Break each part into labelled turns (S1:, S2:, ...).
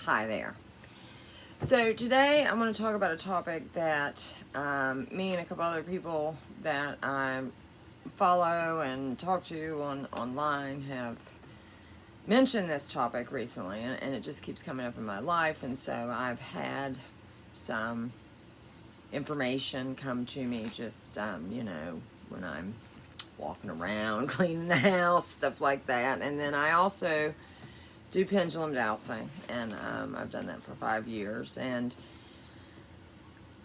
S1: Hi there. So today I'm going to talk about a topic that me and a couple other people that I follow and talk to online have mentioned this topic recently, and it just keeps coming up in my life. And so I've had some information come to me just, when I'm walking around, cleaning the house, stuff like that. And then I also do pendulum dowsing, and I've done that for 5 years, and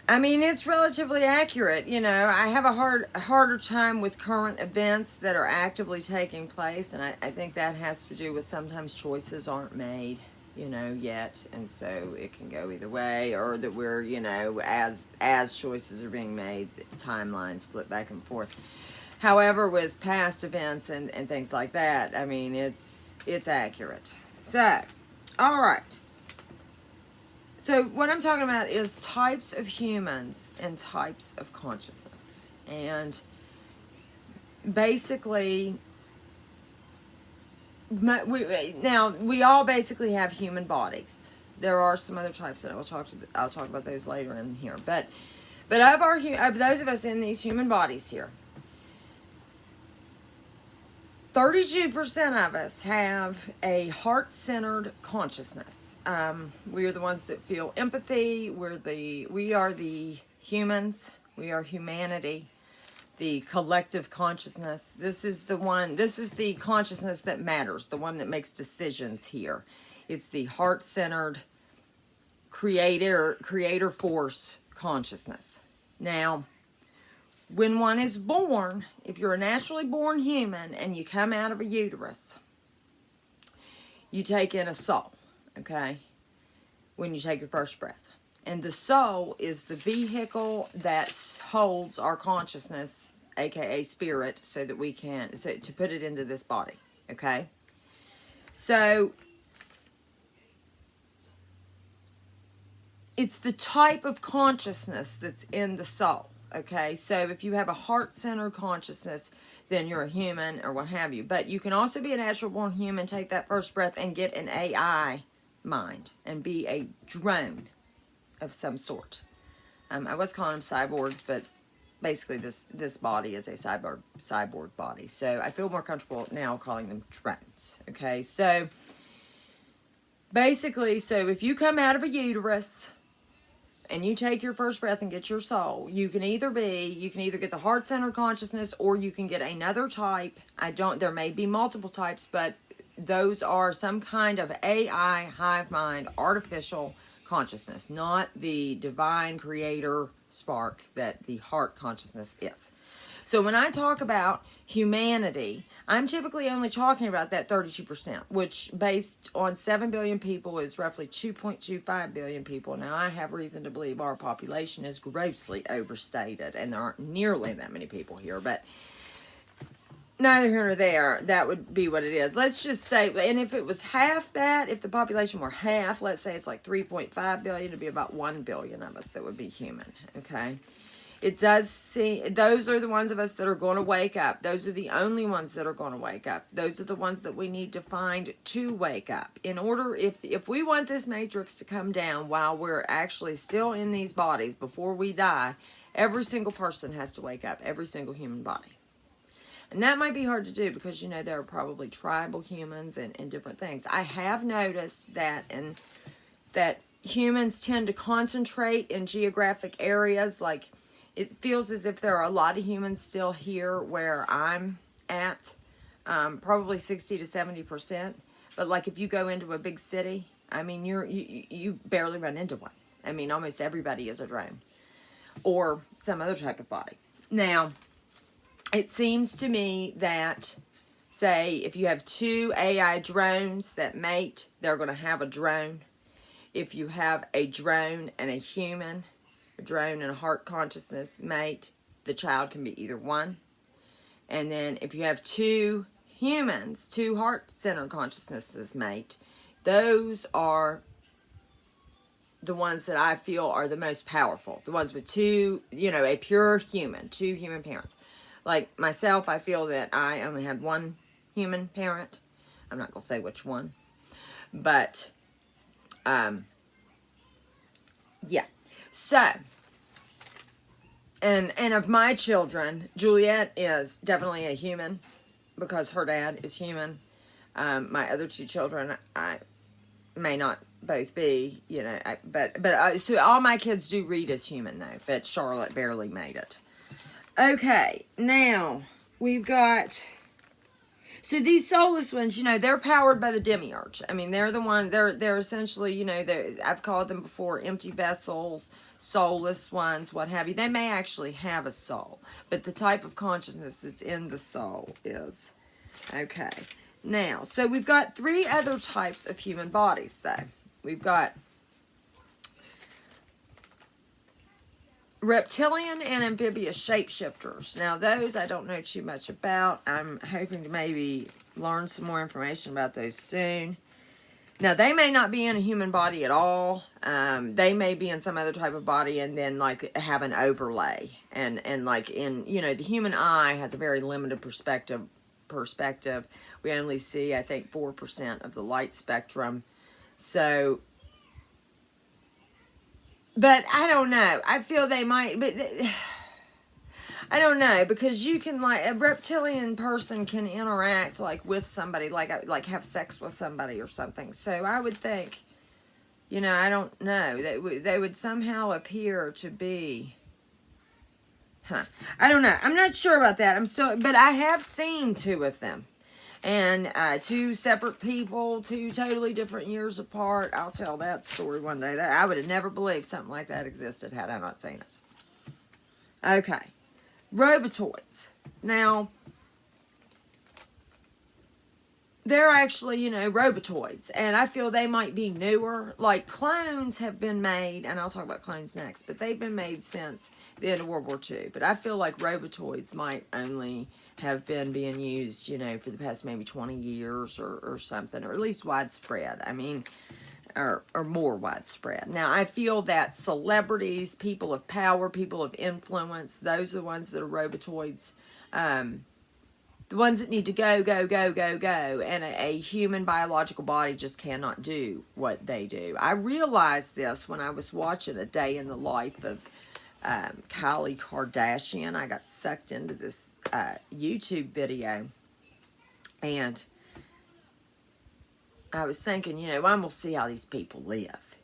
S1: I mean, it's relatively accurate. I have a harder time with current events that are actively taking place, and I think that has to do with sometimes choices aren't made, yet, and so it can go either way, or that we're, as choices are being made, timelines flip back and forth. However, with past events and things like that, I mean, it's accurate. So, all right. So what I'm talking about is types of humans and types of consciousness. And basically, we all basically have human bodies. There are some other types that I'll talk about those later in here. But of those of us in these human bodies here, 32% of us have a heart-centered consciousness. We are the ones that feel empathy. We are the humans. We are humanity, the collective consciousness. This is the consciousness that matters, the one that makes decisions here. It's the heart-centered creator force consciousness. Now, when one is born, if you're a naturally born human and you come out of a uterus, you take in a soul, okay? When you take your first breath. And the soul is the vehicle that holds our consciousness, aka spirit, so that we can, to put it into this body, okay? So, it's the type of consciousness that's in the soul. Okay, so if you have a heart-centered consciousness, then you're a human or what have you. But you can also be a natural-born human, take that first breath, and get an AI mind and be a drone of some sort. I was calling them cyborgs, but basically this body is a cyborg body. So I feel more comfortable now calling them drones. Okay, so basically, if you come out of a uterus and you take your first breath and get your soul, you can either get the heart-centered consciousness, or you can get another type. There may be multiple types, but those are some kind of AI, hive mind, artificial consciousness, not the divine creator spark that the heart consciousness is. So when I talk about humanity, I'm typically only talking about that 32%, which based on 7 billion people is roughly 2.25 billion people. Now, I have reason to believe our population is grossly overstated, and there aren't nearly that many people here, but neither here nor there, that would be what it is. Let's just say, and if it was half that, if the population were half, let's say it's like 3.5 billion, it'd be about 1 billion of us that would be human, okay? It does seem, those are the ones of us that are going to wake up. Those are the only ones that are going to wake up. Those are the ones that we need to find to wake up. In order, if we want this matrix to come down while we're actually still in these bodies before we die, every single person has to wake up, every single human body. And that might be hard to do because, there are probably tribal humans and different things. I have noticed that humans tend to concentrate in geographic areas. Like, it feels as if there are a lot of humans still here where I'm at, probably 60 to 70%. But like if you go into a big city, I mean, you barely run into one. I mean, almost everybody is a drone or some other type of body. Now, it seems to me that, say, if you have 2 AI drones that mate, they're going to have a drone. If you have a drone and a human, a drone and a heart consciousness mate, the child can be either one. And then if you have 2 humans, 2 heart-centered consciousnesses mate, those are the ones that I feel are the most powerful. The ones with 2, a pure human, 2 human parents. Like myself, I feel that I only had 1 human parent. I'm not going to say which one. But Yeah. So, and of my children, Juliet is definitely a human because her dad is human. My other two children, I may not both be, so all my kids do read as human though, but Charlotte barely made it. Okay, now we've got, so these soulless ones, they're powered by the demiurge. I mean, they're the one, they're essentially, I've called them before empty vessels, soulless ones, what have you. They may actually have a soul, but the type of consciousness that's in the soul is, okay. Now, so we've got three other types of human bodies, though. We've got reptilian and amphibious shapeshifters. Now, those I don't know too much about. I'm hoping to maybe learn some more information about those soon. Now, they may not be in a human body at all. They may be in some other type of body and then, like, have an overlay. And like, in, the human eye has a very limited perspective. We only see, I think, 4% of the light spectrum. So, but I don't know. I feel they might, but I don't know, because you can, like, a reptilian person can interact, like, with somebody, like have sex with somebody or something. So I would think, I don't know, they would somehow appear to be, I don't know. I'm not sure about that. But I have seen two of them. And two separate people, two totally different years apart. I'll tell that story one day. I would have never believed something like that existed had I not seen it. Okay. Robotoids. Now, they're actually, robotoids. And I feel they might be newer. Like, clones have been made, and I'll talk about clones next, but they've been made since the end of World War II. But I feel like robotoids might only have been being used, for the past maybe 20 years or something, or at least widespread. I mean, or more widespread. Now, I feel that celebrities, people of power, people of influence, those are the ones that are robotoids. The ones that need to go, and a human biological body just cannot do what they do. I realized this when I was watching A Day in the Life of Kylie Kardashian. I got sucked into this YouTube video, and I was thinking, I'm gonna see how these people live,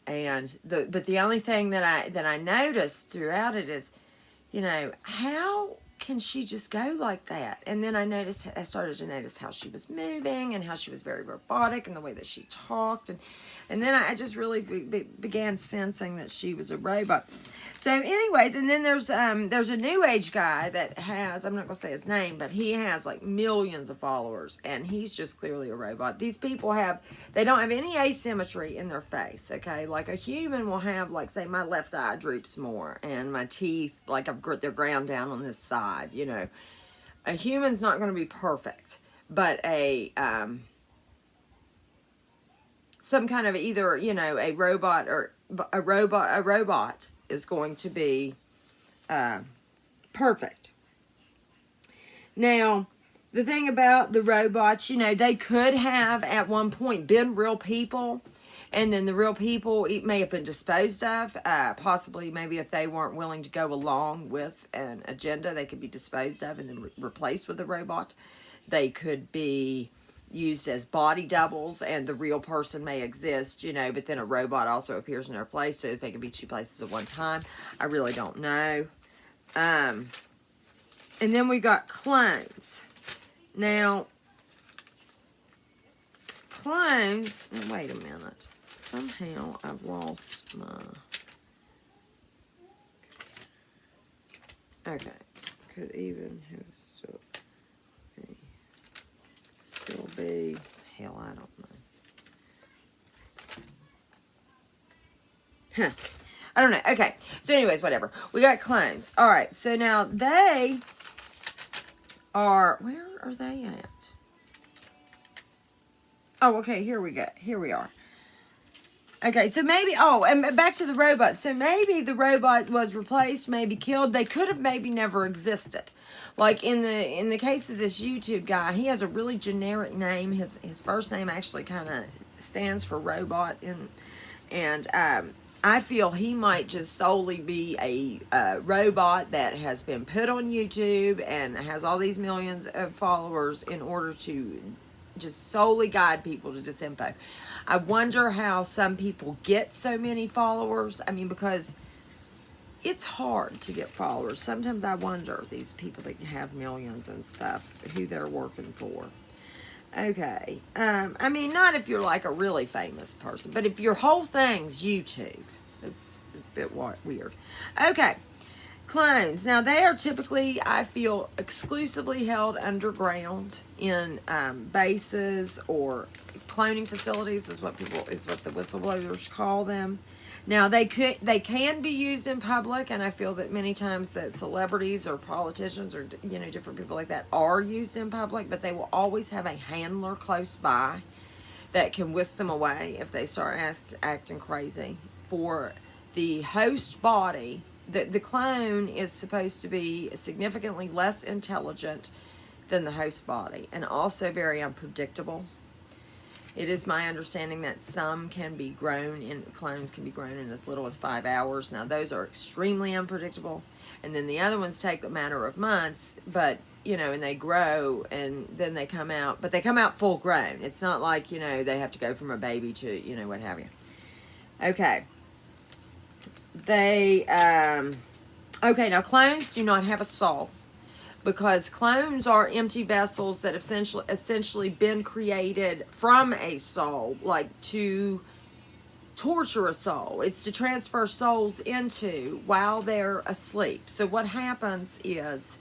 S1: And but the only thing that I noticed throughout it is, how can she just go like that? And then I started to notice how she was moving and how she was very robotic and the way that she talked. And then I just really began sensing that she was a robot. So anyways, and then there's a new age guy that has, I'm not going to say his name, but he has like millions of followers, and he's just clearly a robot. These people they don't have any asymmetry in their face, okay? Like a human will have, like, say, my left eye droops more, and my teeth, like, they're ground down on this side, A human's not going to be perfect, but some kind of either, a robot or a robot is going to be perfect. Now, the thing about the robots, they could have at one point been real people, and then the real people may have been disposed of. Possibly, maybe if they weren't willing to go along with an agenda, they could be disposed of and then replaced with a robot. They could be used as body doubles, and the real person may exist, but then a robot also appears in their place, so they can be two places at one time. I really don't know. And then we got clones. Now, clones, wait a minute. Somehow I've lost my, okay, could even have still be, hell, I don't know. I don't know. Okay. So anyways, whatever. We got clones. All right. So now they are, where are they at? Oh, okay. Here we go. Here we are. Okay, so maybe, and back to the robot. So maybe the robot was replaced, maybe killed. They could have maybe never existed. Like in the case of this YouTube guy, he has a really generic name. His first name actually kind of stands for robot, and I feel he might just solely be a robot that has been put on YouTube and has all these millions of followers in order to just solely guide people to disinfo. I wonder how some people get so many followers. I mean, because it's hard to get followers. Sometimes I wonder, these people that have millions and stuff, who they're working for. Okay. I mean, not if you're like a really famous person, but if your whole thing's YouTube, it's a bit weird. Okay. Clones. Now, they are typically, I feel, exclusively held underground in bases or cloning facilities is what the whistleblowers call them. Now, they can be used in public, and I feel that many times that celebrities or politicians or, you know, different people like that are used in public, but they will always have a handler close by that can whisk them away if they start acting crazy. For the host body, the clone is supposed to be significantly less intelligent than the host body, and also very unpredictable. It is my understanding that some clones can be grown in as little as 5 hours. Now, those are extremely unpredictable. And then the other ones take a matter of months, but, you know, and they grow and then they come out, but they come out full grown. It's not like, you know, they have to go from a baby to, you know, what have you. Okay. Okay, now clones do not have a soul, because clones are empty vessels that have essentially been created from a soul, like to torture a soul. It's to transfer souls into while they're asleep. So what happens is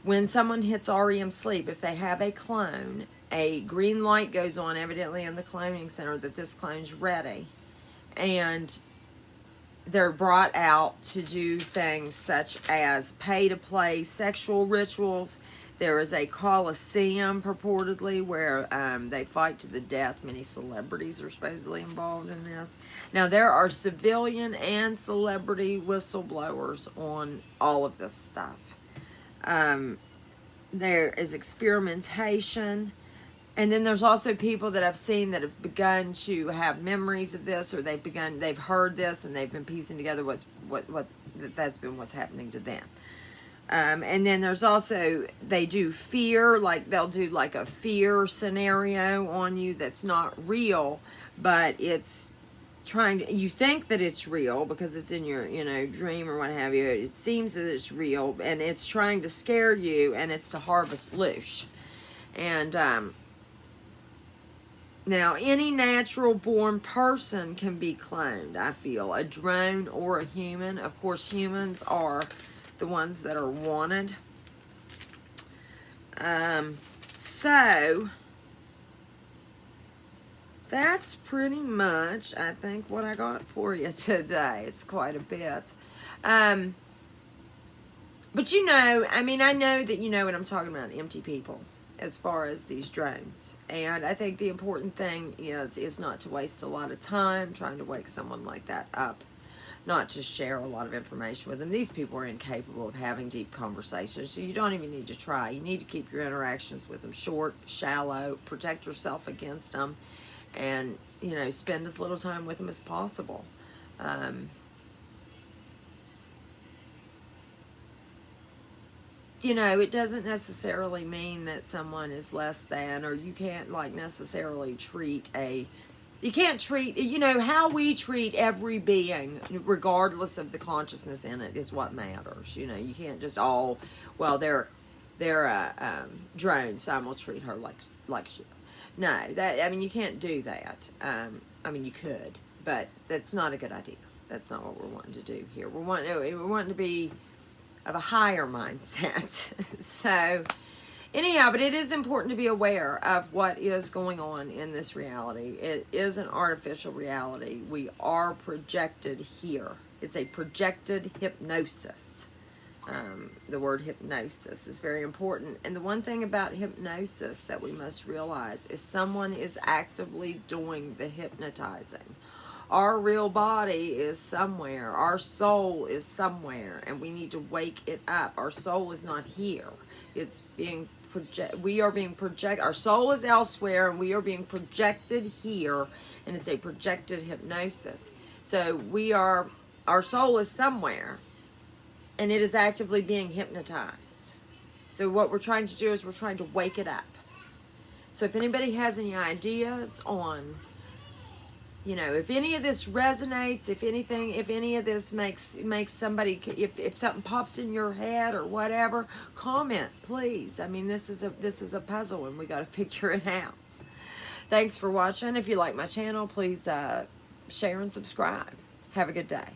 S1: when someone hits REM sleep, if they have a clone, a green light goes on evidently in the cloning center that this clone's ready. And they're brought out to do things such as pay-to-play sexual rituals. There is a coliseum, purportedly, where they fight to the death. Many celebrities are supposedly involved in this. Now, there are civilian and celebrity whistleblowers on all of this stuff. There is experimentation. And then there's also people that I've seen that have begun to have memories of this, or they've heard this, and they've been piecing together that's been what's happening to them. And then there's also, they do fear, like they'll do like a fear scenario on you that's not real, but it's you think that it's real because it's in your, you know, dream or what have you. It seems that it's real, and it's trying to scare you, and it's to harvest loosh. And, now, any natural-born person can be cloned, I feel. A drone or a human. Of course, humans are the ones that are wanted. So, that's pretty much, I think, what I got for you today. It's quite a bit. But you know, I mean, I know that you know what I'm talking about, empty people, as far as these drones. And I think the important thing is not to waste a lot of time trying to wake someone like that up, not to share a lot of information with them. These people are incapable of having deep conversations, so you don't even need to try. You need to keep your interactions with them short, shallow, protect yourself against them, and, you know, spend as little time with them as possible. You know, it doesn't necessarily mean that someone is less than, or you can't, like, necessarily you can't treat, you know, how we treat every being, regardless of the consciousness in it, is what matters. You know, you can't just well, they're a drone, so I'm going to treat her like shit. No, I mean, you can't do that. I mean, you could, but that's not a good idea. That's not what we're wanting to do here. We're wanting to be of a higher mindset. So anyhow, but it is important to be aware of what is going on in this reality. It is an artificial reality. We are projected here. It's a projected hypnosis. The word hypnosis is very important. And the one thing about hypnosis that we must realize is someone is actively doing the hypnotizing. Our real body is somewhere. Our soul is somewhere, and we need to wake it up. Our soul is not here. It's being being projected. Our soul is elsewhere, and we are being projected here, and it's a projected hypnosis. So our soul is somewhere, and it is actively being hypnotized. So what we're trying to do is we're trying to wake it up. So if anybody has any ideas on, if any of this resonates, if any of this makes somebody, if something pops in your head or whatever, comment, please. I mean, this is a puzzle, and we got to figure it out. Thanks for watching. If you like my channel, please share and subscribe. Have a good day.